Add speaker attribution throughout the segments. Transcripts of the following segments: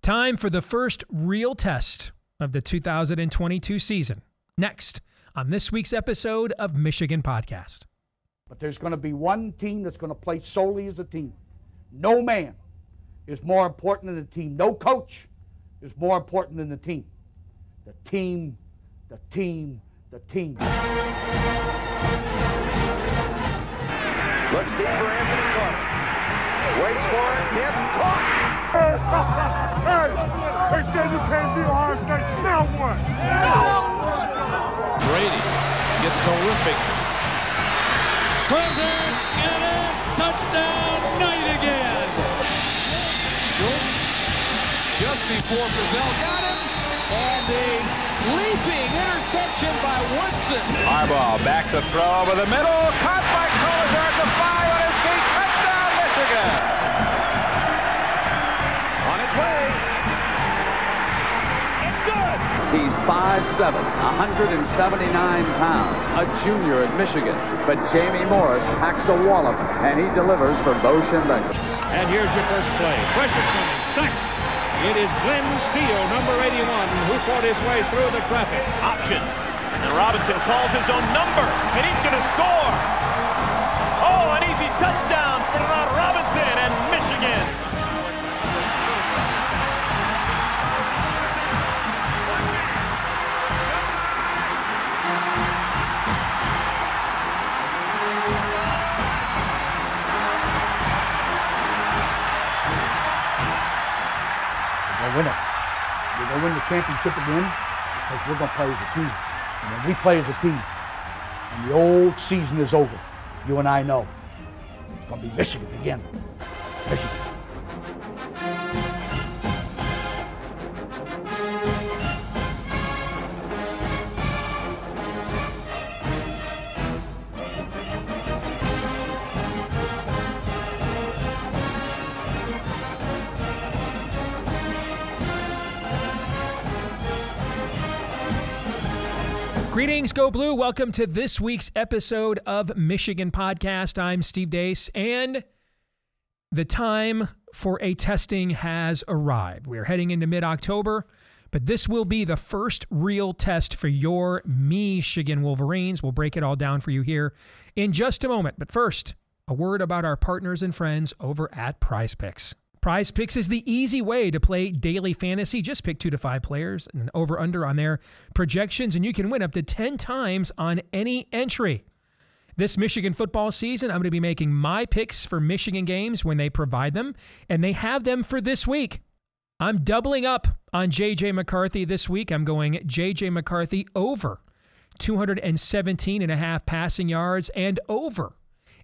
Speaker 1: Time for the first real test of the 2022 season. Next on this week's episode of Michigan Podcast.
Speaker 2: But there's going to be one team that's going to play solely as a team. No man is more important than the team. No coach is more important than the team. The team, the team, the team.
Speaker 3: Looks deep for Anthony Clark. Waits for it. Hit. Caught.
Speaker 4: They said you can't be Ohio State. Now what?
Speaker 5: Brady gets terrific. Throws it, and a touchdown, Knight again. Schultz just before Brazil got him, and a leaping interception by Woodson.
Speaker 3: Harbaugh back to throw over the middle, caught by Collier at the 5 on his feet, touchdown Michigan. On its way. It's good.
Speaker 6: He's 5'7", 179 pounds, a junior at Michigan. But Jamie Morris packs a wallop, and he delivers for Bo Schembechler.
Speaker 7: And here's your first play. Pressure coming. Sack. It is Glenn Steele, number 81, who fought his way through the traffic.
Speaker 8: Option. And Robinson calls his own number, and he's going to score. Oh, an easy touchdown for Robinson and Michigan.
Speaker 2: Win it. We're going to win the championship again because we're going to play as a team. And when we play as a team and the old season is over, you and I know it's going to be Michigan again. Michigan.
Speaker 1: Greetings, Go Blue. Welcome to this week's episode of Michigan Podcast. I'm Steve Deace, and the time for a testing has arrived. We're heading into mid-October, but this will be the first real test for your Michigan Wolverines. We'll break it all down for you here in just a moment. But first, a word about our partners and friends over at Prize Picks. Prize Picks is the easy way to play daily fantasy. Just pick 2 to 5 players and over-under on their projections, and you can win up to 10 times on any entry. This Michigan football season, I'm going to be making my picks for Michigan games when they provide them, and they have them for this week. I'm doubling up on J.J. McCarthy this week. I'm going J.J. McCarthy over 217.5 passing yards and over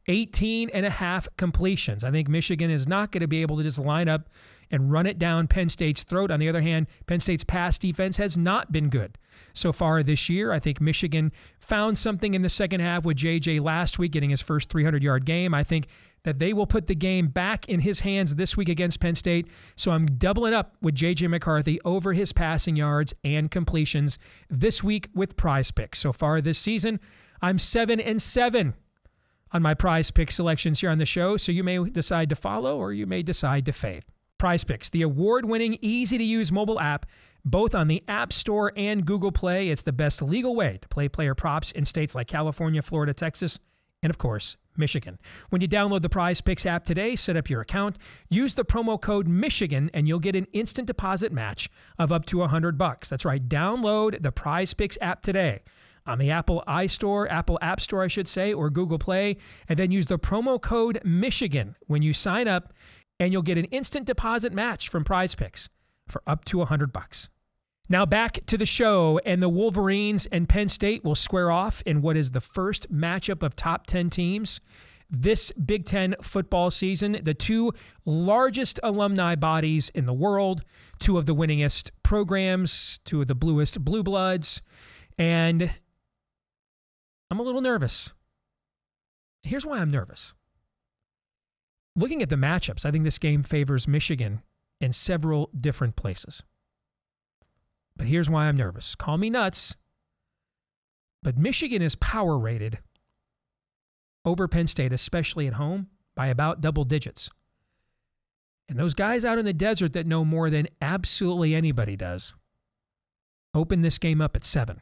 Speaker 1: 18.5 completions. I think Michigan is not going to be able to just line up and run it down Penn State's throat. On the other hand, Penn State's pass defense has not been good so far this year. I think Michigan found something in the second half with J.J. last week, getting his first 300-yard game. I think that they will put the game back in his hands this week against Penn State. So I'm doubling up with J.J. McCarthy over his passing yards and completions this week with Prize Picks. So far this season, I'm 7-7 on my Prize Picks selections here on the show, so you may decide to follow or you may decide to fade. Prize Picks, the award-winning, easy-to-use mobile app, both on the App Store and Google Play. It's the best legal way to play player props in states like California, Florida, Texas, and of course, Michigan. When you download the Prize Picks app today, set up your account, use the promo code Michigan, and you'll get an instant deposit match of up to $100. That's right, download the Prize Picks app today on the Apple App Store, I should say, or Google Play, and then use the promo code Michigan when you sign up, and you'll get an instant deposit match from Prize Picks for up to $100. Now back to the show, and the Wolverines and Penn State will square off in what is the first matchup of top 10 teams this Big Ten football season. The 2 largest alumni bodies in the world, 2 of the winningest programs, 2 of the bluest blue bloods, and I'm a little nervous. Here's why I'm nervous. Looking at the matchups, I think this game favors Michigan in several different places. But here's why I'm nervous. Call me nuts, but Michigan is power rated over Penn State, especially at home, by about double digits. And those guys out in the desert that know more than absolutely anybody does open this game up at 7.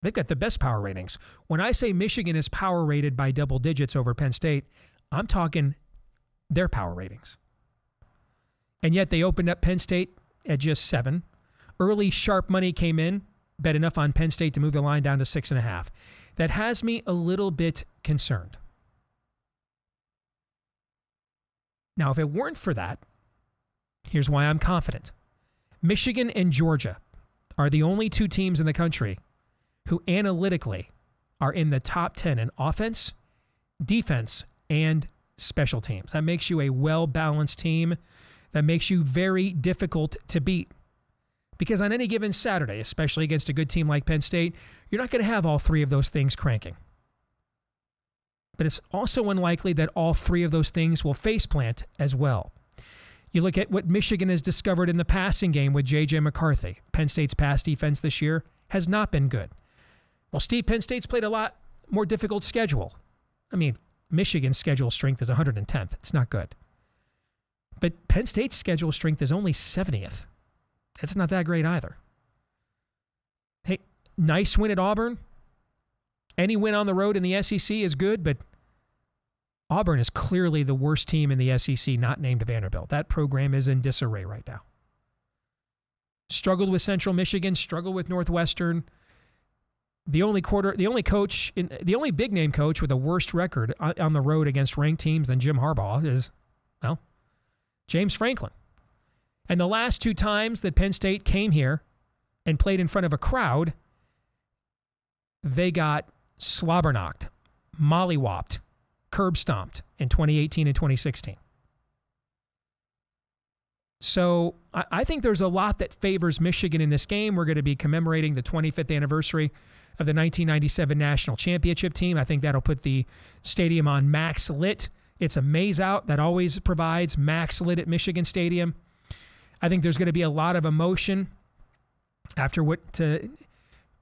Speaker 1: They've got the best power ratings. When I say Michigan is power rated by double digits over Penn State, I'm talking their power ratings. And yet they opened up Penn State at just 7. Early sharp money came in, bet enough on Penn State to move the line down to 6.5. That has me a little bit concerned. Now, if it weren't for that, here's why I'm confident. Michigan and Georgia are the only 2 teams in the country who analytically are in the top 10 in offense, defense, and special teams. That makes you a well-balanced team. That makes you very difficult to beat. Because on any given Saturday, especially against a good team like Penn State, you're not going to have all 3 of those things cranking. But it's also unlikely that all 3 of those things will faceplant as well. You look at what Michigan has discovered in the passing game with J.J. McCarthy. Penn State's pass defense this year has not been good. Well, Steve, Penn State's played a lot more difficult schedule. I mean, Michigan's schedule strength is 110th. It's not good. But Penn State's schedule strength is only 70th. It's not that great either. Hey, nice win at Auburn. Any win on the road in the SEC is good, but Auburn is clearly the worst team in the SEC, not named Vanderbilt. That program is in disarray right now. Struggled with Central Michigan, struggled with Northwestern. The only big name coach with a worse record on the road against ranked teams than Jim Harbaugh is, well, James Franklin. And the last 2 times that Penn State came here and played in front of a crowd, they got slobber-knocked, mollywopped, curb-stomped in 2018 and 2016. So I think there's a lot that favors Michigan in this game. We're going to be commemorating the 25th anniversary of the 1997 National Championship team. I think that'll put the stadium on max lit. It's a maze out that always provides max lit at Michigan Stadium. I think there's going to be a lot of emotion after what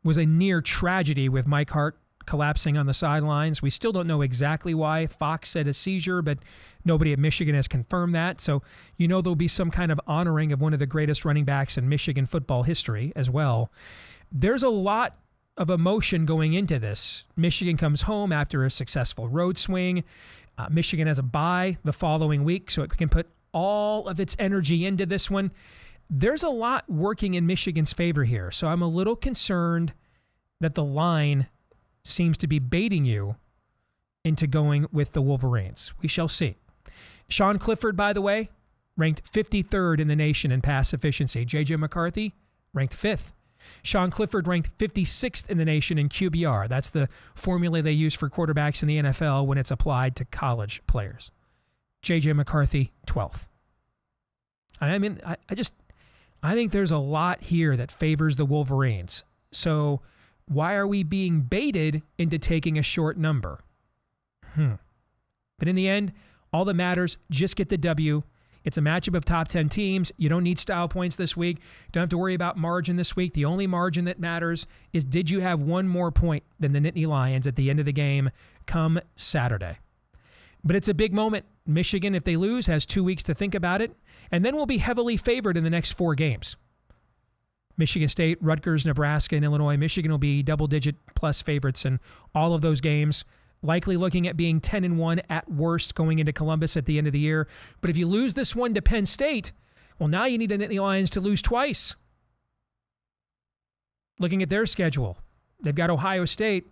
Speaker 1: was a near tragedy with Mike Hart collapsing on the sidelines. We still don't know exactly why. Fox said a seizure, but nobody at Michigan has confirmed that. So you know there'll be some kind of honoring of one of the greatest running backs in Michigan football history as well. There's a lot of emotion going into this. Michigan comes home after a successful road swing. Michigan has a bye the following week, so it can put all of its energy into this one. There's a lot working in Michigan's favor here, so I'm a little concerned that the line seems to be baiting you into going with the Wolverines. We shall see. Sean Clifford, by the way, ranked 53rd in the nation in pass efficiency. J.J. McCarthy ranked 5th. Sean Clifford ranked 56th in the nation in QBR. That's the formula they use for quarterbacks in the NFL when it's applied to college players. J.J. McCarthy, 12th. I mean, I think there's a lot here that favors the Wolverines. So why are we being baited into taking a short number? But in the end, all that matters, just get the W. It's a matchup of top 10 teams. You don't need style points this week. Don't have to worry about margin this week. The only margin that matters is, did you have one more point than the Nittany Lions at the end of the game come Saturday? But it's a big moment. Michigan, if they lose, has 2 weeks to think about it, and then will be heavily favored in the next 4 games. Michigan State, Rutgers, Nebraska, and Illinois. Michigan will be double-digit plus favorites in all of those games, likely looking at being 10-1 at worst going into Columbus at the end of the year. But if you lose this one to Penn State, well, now you need the Nittany Lions to lose twice. Looking at their schedule, they've got Ohio State.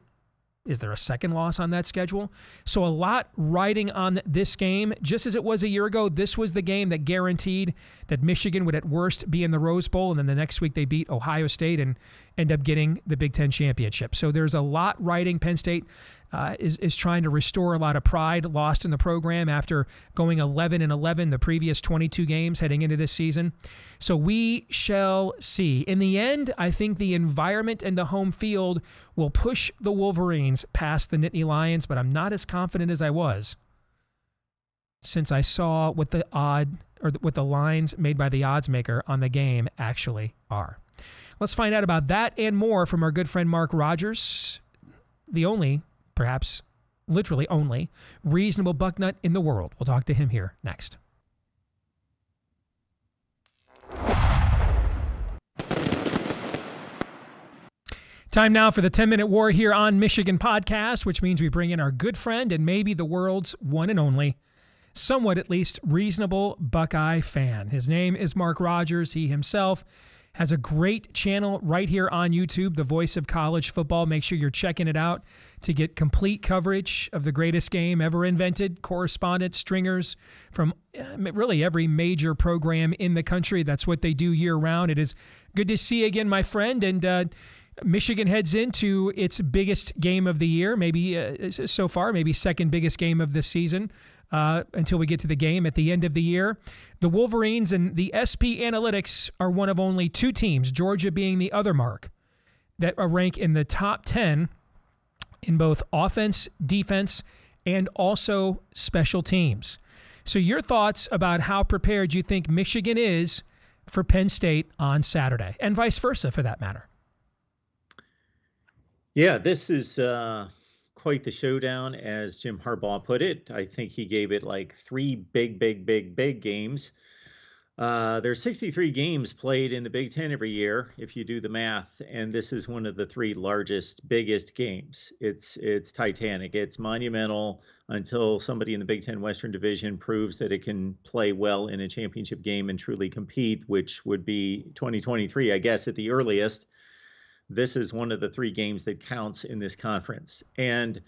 Speaker 1: Is there a second loss on that schedule? So a lot riding on this game. Just as it was a year ago, this was the game that guaranteed that Michigan would at worst be in the Rose Bowl, and then the next week they beat Ohio State and end up getting the Big Ten championship. So there's a lot riding. Penn State is trying to restore a lot of pride lost in the program after going 11-11 the previous 22 games heading into this season. So we shall see. In the end, I think the environment and the home field will push the Wolverines past the Nittany Lions, but I'm not as confident as I was since I saw what the what the lines made by the odds maker on the game actually are. Let's find out about that and more from our good friend Mark Rogers, the only, perhaps literally only, reasonable bucknut in the world. We'll talk to him here next. Time now for the 10-Minute War here on Michigan Podcast, which means we bring in our good friend and maybe the world's one and only, somewhat at least, reasonable Buckeye fan. His name is Mark Rogers. He himself has a great channel right here on YouTube, The Voice of College Football. Make sure you're checking it out to get complete coverage of the greatest game ever invented, correspondents, stringers from really every major program in the country. That's what they do year-round. It is good to see you again, my friend, and Michigan heads into its biggest game of the year, maybe so far, maybe second biggest game of the season until we get to the game at the end of the year. The Wolverines and the SP Analytics are one of only two teams, Georgia being the other mark, that rank in the top 10 in both offense, defense, and also special teams. So your thoughts about how prepared you think Michigan is for Penn State on Saturday, and vice versa for that matter?
Speaker 9: Yeah, this is quite the showdown, as Jim Harbaugh put it. I think he gave it like three big games. There's 63 games played in the Big Ten every year, if you do the math, and this is one of the three biggest games. It's titanic. It's monumental until somebody in the Big Ten Western Division proves that it can play well in a championship game and truly compete, which would be 2023, I guess, at the earliest. This is one of the three games that counts in this conference. And a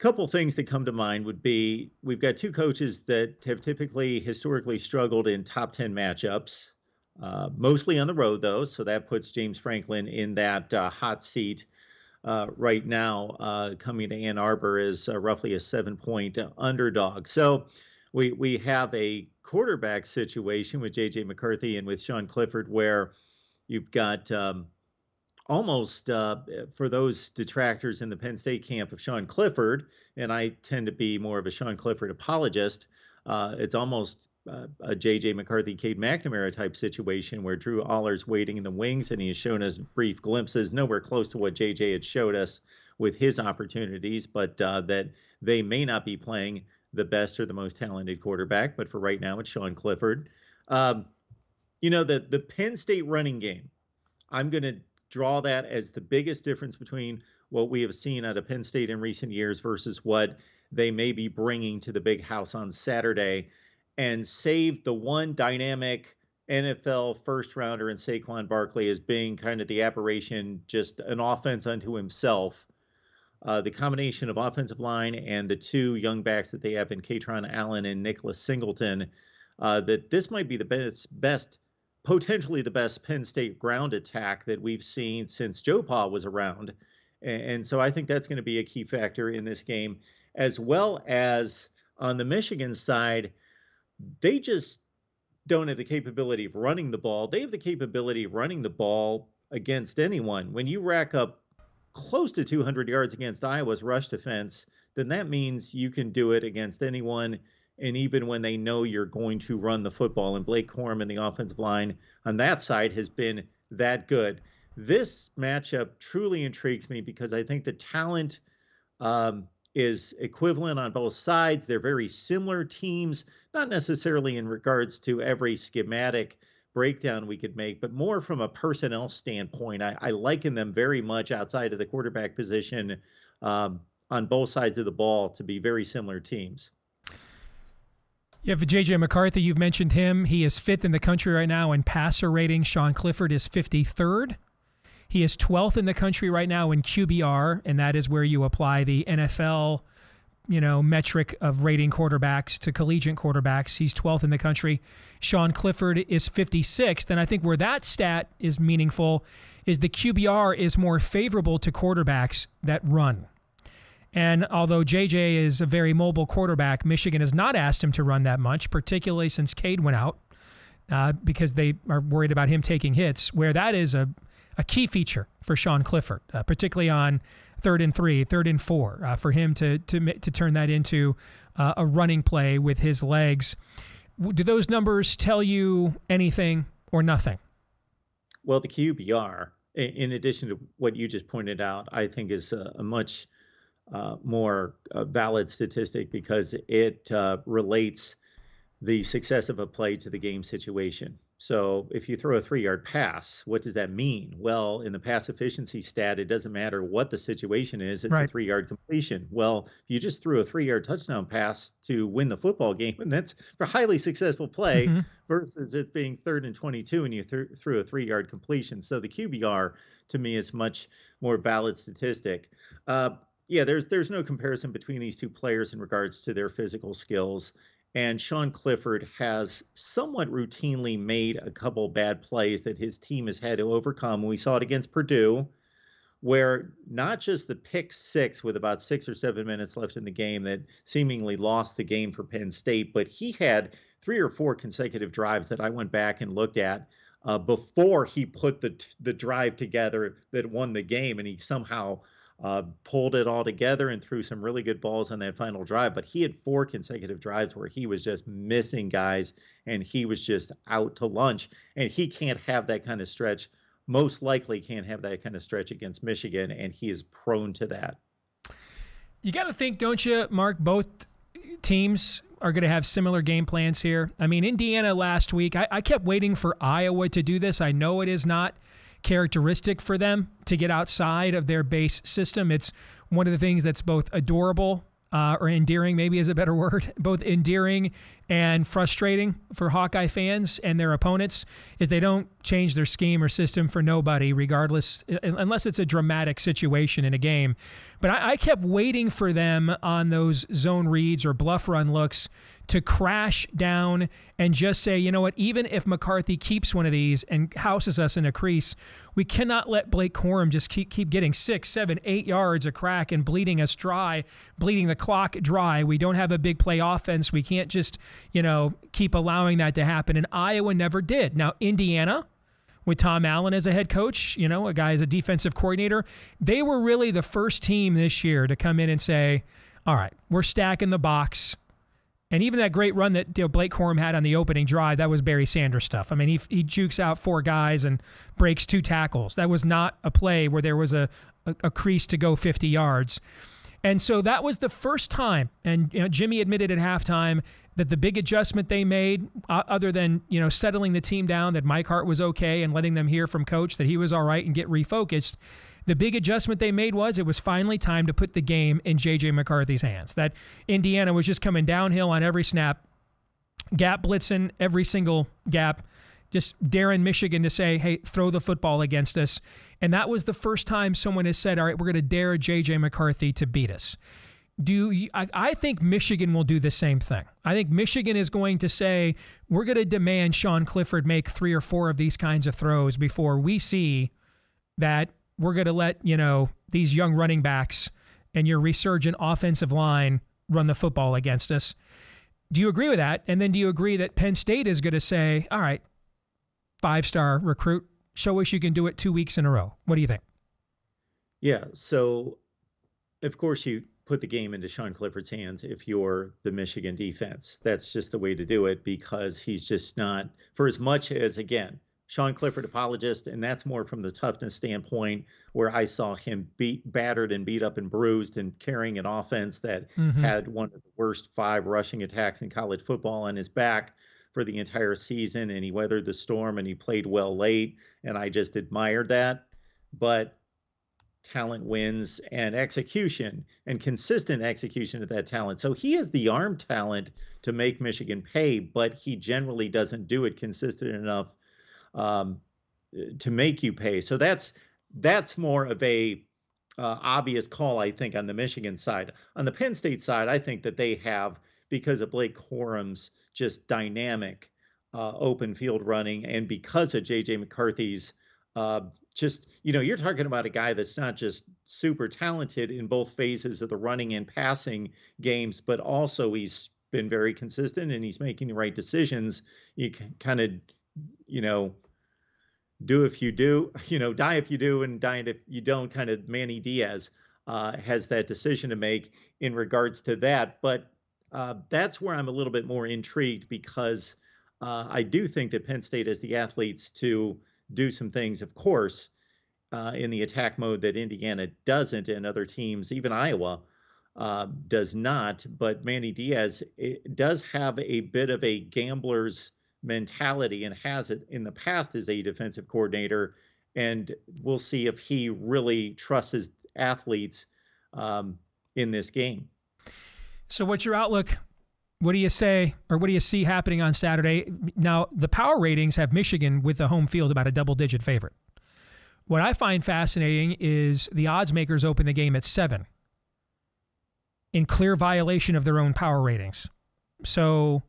Speaker 9: couple things that come to mind would be, we've got two coaches that have historically struggled in top 10 matchups, mostly on the road, though. So that puts James Franklin in that hot seat right now, coming to Ann Arbor as roughly a 7-point underdog. So we have a quarterback situation with J.J. McCarthy and with Sean Clifford, where you've got almost, for those detractors in the Penn State camp of Sean Clifford, and I tend to be more of a Sean Clifford apologist, it's almost a J.J. McCarthy, Cade McNamara type situation where Drew Allar's waiting in the wings, and he has shown us brief glimpses, nowhere close to what J.J. had showed us with his opportunities, but that they may not be playing the best or the most talented quarterback, but for right now, it's Sean Clifford. The Penn State running game, I'm going to draw that as the biggest difference between what we have seen out of Penn State in recent years versus what they may be bringing to the big house on Saturday, and save the one dynamic NFL first rounder in Saquon Barkley as being kind of the aberration, just an offense unto himself. The combination of offensive line and the two young backs that they have in Katron Allen and Nicholas Singleton, that this might be the best potentially the best Penn State ground attack that we've seen since Joe Pa was around. And so I think that's going to be a key factor in this game, as well as on the Michigan side. They just don't have the capability of running the ball. They have the capability of running the ball against anyone. When you rack up close to 200 yards against Iowa's rush defense, then that means you can do it against anyone. And even when they know you're going to run the football, and Blake Corum and the offensive line on that side has been that good. This matchup truly intrigues me because I think the talent is equivalent on both sides. They're very similar teams, not necessarily in regards to every schematic breakdown we could make, but more from a personnel standpoint. I liken them very much outside of the quarterback position on both sides of the ball to be very similar teams.
Speaker 1: Yeah, for J.J. McCarthy, you've mentioned him. He is 5th in the country right now in passer rating. Sean Clifford is 53rd. He is 12th in the country right now in QBR, and that is where you apply the NFL, metric of rating quarterbacks to collegiate quarterbacks. He's 12th in the country. Sean Clifford is 56th, and I think where that stat is meaningful is the QBR is more favorable to quarterbacks that run. And although J.J. is a very mobile quarterback, Michigan has not asked him to run that much, particularly since Cade went out, because they are worried about him taking hits, where that is a key feature for Sean Clifford, particularly on 3rd and 3, 3rd and 4, for him to turn that into a running play with his legs. Do those numbers tell you anything or nothing?
Speaker 9: Well, the QBR, in addition to what you just pointed out, I think is a much more valid statistic because it relates the success of a play to the game situation. So if you throw a 3-yard pass, what does that mean? Well, in the pass efficiency stat, it doesn't matter what the situation is. It's
Speaker 1: Right.
Speaker 9: a 3-yard completion. Well, if you just threw a 3-yard touchdown pass to win the football game, and that's a highly successful play versus it being 3rd and 22 and you threw a 3-yard completion. So the QBR to me is much more valid statistic. Yeah, there's no comparison between these two players in regards to their physical skills. And Sean Clifford has somewhat routinely made a couple bad plays that his team has had to overcome. We saw it against Purdue, where not just the pick 6 with about 6 or 7 minutes left in the game that seemingly lost the game for Penn State, but he had 3 or 4 consecutive drives that I went back and looked at before he put the drive together that won the game, and he somehow pulled it all together and threw some really good balls on that final drive. But he had 4 consecutive drives where he was just missing guys and he was just out to lunch. And he can't have that kind of stretch, most likely can't have that kind of stretch against Michigan, and he is prone to that.
Speaker 1: You got to think, don't you, Mark, both teams are going to have similar game plans here. I mean, Indiana last week, I kept waiting for Iowa to do this. I know it is not characteristic for them to get outside of their base system. It's one of the things that's both adorable or endearing, maybe is a better word, both endearing and frustrating for Hawkeye fans and their opponents, is they don't change their scheme or system for nobody, regardless, unless it's a dramatic situation in a game. But I kept waiting for them on those zone reads or bluff run looks to crash down and just say, you know what, even if McCarthy keeps one of these and houses us in a crease, we cannot let Blake Corum just keep getting 6, 7, 8 yards a crack and bleeding us dry, bleeding the clock dry. We don't have a big play offense. We can't just, keep allowing that to happen. And Iowa never did. Now, Indiana, with Tom Allen as a head coach, a guy as a defensive coordinator, they were really the first team this year to come in and say, all right, we're stacking the box. And even that great run that Blake Corum had on the opening drive, that was Barry Sanders stuff. I mean, he jukes out 4 guys and breaks 2 tackles. That was not a play where there was a crease to go 50 yards. And so that was the first time, and Jimmy admitted at halftime that the big adjustment they made, other than settling the team down, that Mike Hart was okay and letting them hear from Coach that he was all right and get refocused, the big adjustment they made was it was finally time to put the game in J.J. McCarthy's hands. That Indiana was just coming downhill on every snap, gap blitzing every single gap, just daring Michigan to say, hey, throw the football against us. And that was the first time someone has said, all right, we're going to dare J.J. McCarthy to beat us. I think Michigan will do the same thing. I think Michigan is going to say, we're going to demand Sean Clifford make 3 or 4 of these kinds of throws before we see that we're going to let, these young running backs and your resurgent offensive line run the football against us. Do you agree with that? And then do you agree that Penn State is going to say, all right, 5-star recruit, show us you can do it 2 weeks in a row? What do you think?
Speaker 9: Yeah, so of course you put the game into Sean Clifford's hands if you're the Michigan defense. That's just the way to do it, because he's just not, for as much as, again, Sean Clifford apologist, and that's more from the toughness standpoint, where I saw him battered and beat up and bruised and carrying an offense that had one of the worst 5 rushing attacks in college football on his back for the entire season, and he weathered the storm and he played well late, and I just admired that. But talent wins, and execution and consistent execution of that talent. So he has the arm talent to make Michigan pay, but he generally doesn't do it consistent enough to make you pay. So that's more of a obvious call, I think, on the Michigan side. On the Penn State side, I think that they have, because of Blake Corum's just dynamic open field running, and because of J.J. McCarthy's you're talking about a guy that's not just super talented in both phases of the running and passing games, but also he's been very consistent and he's making the right decisions. You can kind of, do if you do, die if you do and die if you don't, kind of Manny Diaz has that decision to make in regards to that. But that's where I'm a little bit more intrigued, because I do think that Penn State has the athletes to do some things, of course, in the attack mode that Indiana doesn't, and other teams, even Iowa, does not. But Manny Diaz does have a bit of a gambler's mentality and has it in the past as a defensive coordinator. And we'll see if he really trusts his athletes in this game.
Speaker 1: So what's your outlook? What do you say, or what do you see happening on Saturday? Now, the power ratings have Michigan with the home field about a double-digit favorite. What I find fascinating is the odds makers open the game at 7 in clear violation of their own power ratings. So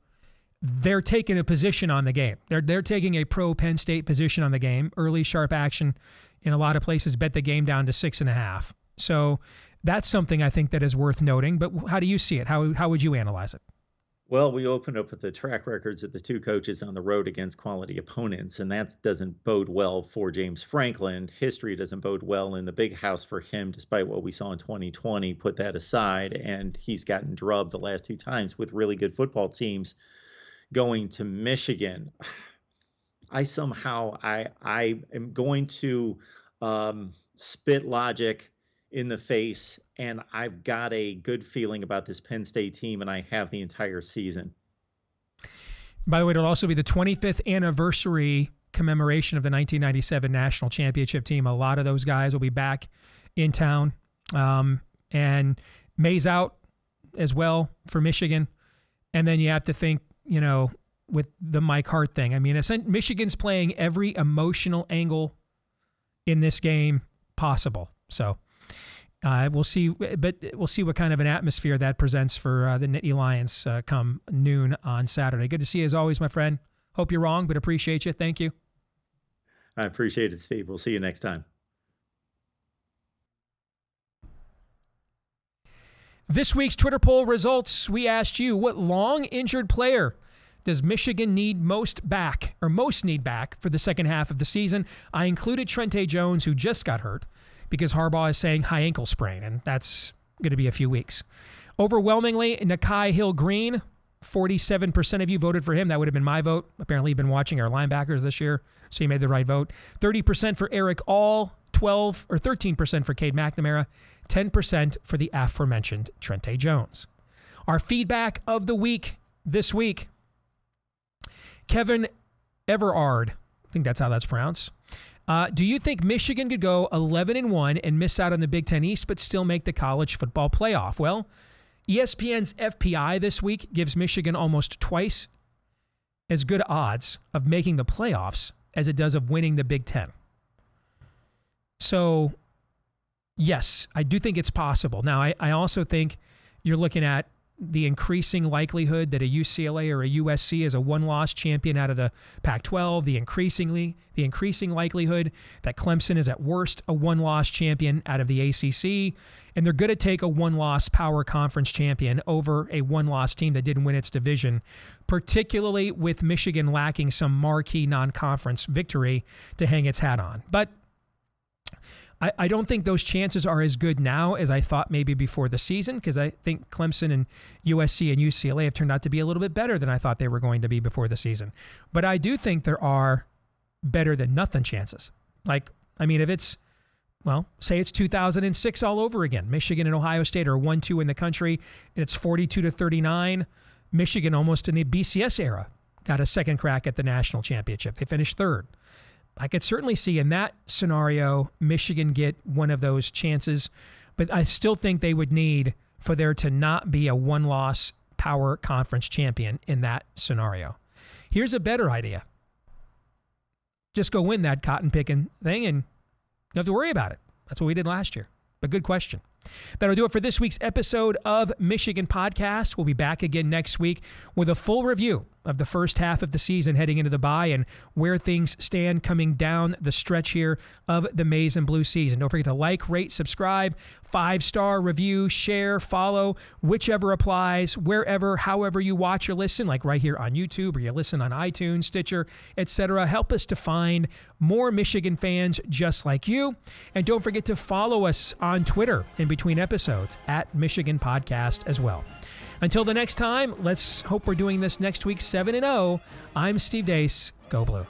Speaker 1: they're taking a position on the game. They're taking a pro Penn State position on the game. Early sharp action in a lot of places bet the game down to 6.5. So that's something I think that is worth noting. But how do you see it? How would you analyze it?
Speaker 9: Well, we opened up with the track records of the two coaches on the road against quality opponents, and that doesn't bode well for James Franklin. History doesn't bode well in the big house for him, despite what we saw in 2020. Put that aside, and he's gotten drubbed the last 2 times with really good football teams going to Michigan. I am going to spit logic in the face, and I've got a good feeling about this Penn State team, and I have the entire season.
Speaker 1: By the way, it'll also be the 25th anniversary commemoration of the 1997 national championship team. A lot of those guys will be back in town, and May's out as well for Michigan. And then you have to think, with the Mike Hart thing. I mean, Michigan's playing every emotional angle in this game possible. So we'll see, but we'll see what kind of an atmosphere that presents for the Nittany Lions come noon on Saturday. Good to see you as always, my friend. Hope you're wrong, but appreciate you. Thank you.
Speaker 9: I appreciate it, Steve. We'll see you next time.
Speaker 1: This week's Twitter poll results, we asked you, what long injured player does Michigan need most need back for the second half of the season? I included Trente Jones, who just got hurt, because Harbaugh is saying high ankle sprain, and that's going to be a few weeks. Overwhelmingly, Nakai Hill-Green, 47% of you voted for him. That would have been my vote. Apparently, you've been watching our linebackers this year, so you made the right vote. 30% for Eric All, 13% for Cade McNamara, 10% for the aforementioned Trente Jones. Our feedback of the week this week, Kevin Everard, I think that's how that's pronounced. Do you think Michigan could go 11-1 and miss out on the Big Ten East but still make the college football playoff? Well, ESPN's FPI this week gives Michigan almost twice as good odds of making the playoffs as it does of winning the Big Ten. So, yes, I do think it's possible. Now, I also think you're looking at the increasing likelihood that a UCLA or a USC is a one-loss champion out of the Pac-12, the increasing likelihood that Clemson is at worst a one-loss champion out of the ACC, and they're going to take a one-loss power conference champion over a one-loss team that didn't win its division, particularly with Michigan lacking some marquee non-conference victory to hang its hat on. But I don't think those chances are as good now as I thought maybe before the season, because I think Clemson and USC and UCLA have turned out to be a little bit better than I thought they were going to be before the season. But I do think there are better than nothing chances. If it's, say it's 2006 all over again. Michigan and Ohio State are 1-2 in the country, and it's 42-39. Michigan, almost in the BCS era, got a second crack at the national championship. They finished third. I could certainly see in that scenario Michigan get one of those chances, but I still think they would need for there to not be a one-loss power conference champion in that scenario. Here's a better idea. Just go win that cotton-picking thing and you don't have to worry about it. That's what we did last year. But good question. That'll do it for this week's episode of Michigan Podcast. We'll be back again next week with a full review of the first half of the season heading into the bye and where things stand coming down the stretch here of the maize and blue season. Don't forget to like, rate, subscribe, 5-star review, share, follow, whichever applies, wherever, however you watch or listen, like right here on YouTube or you listen on iTunes, Stitcher, etc. Help us to find more Michigan fans just like you. And don't forget to follow us on Twitter in between episodes at Michigan Podcast as well. Until the next time, let's hope we're doing this next week 7-0. I'm Steve Deace. Go Blue.